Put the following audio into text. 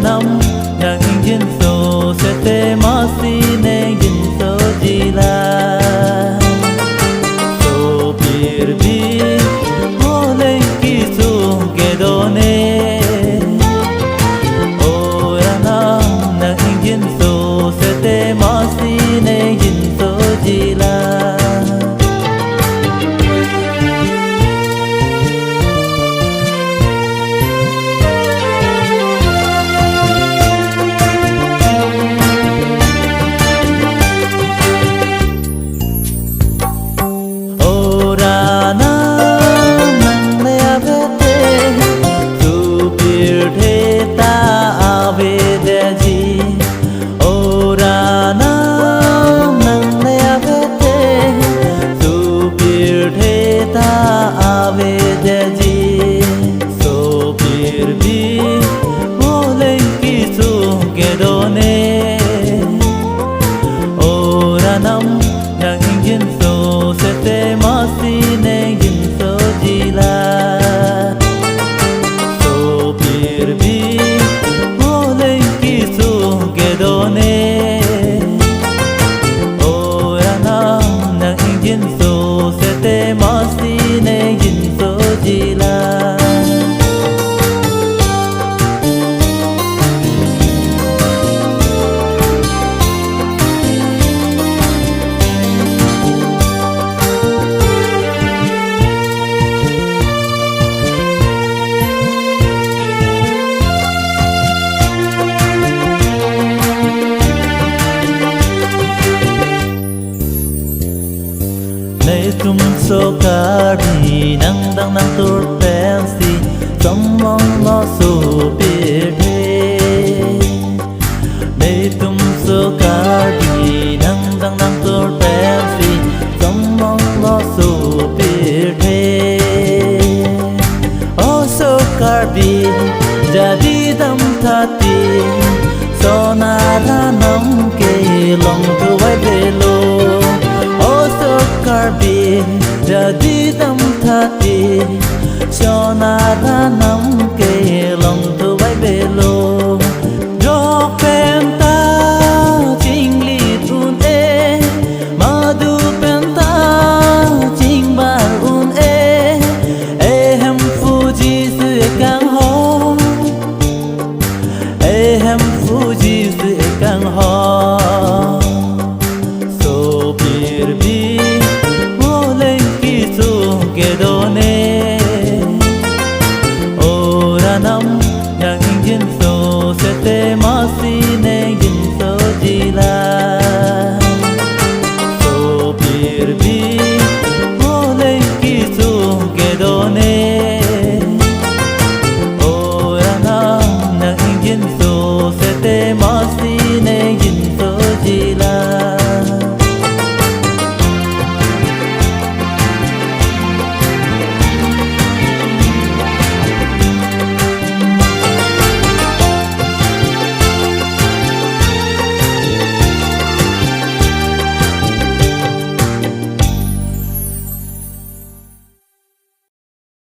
nam yang ingin so sete masih ingin so jila so pirbi oleh kisung kedone orang nam yang ingin so sete masih ingin so jila nam yang ingin so sete masih ingin so jila so pirbi oleh kisung kedone orang nam yang ingin so sete masih ingin so jila tum so kari nang dang nang tur pensi somong lo so birde nei tum so kari nang dang nang tur pensi somong lo so birde oh so kari jadi dam thati sonara nam ke long tu vai belo karbi jadi dam thati sonara nam ke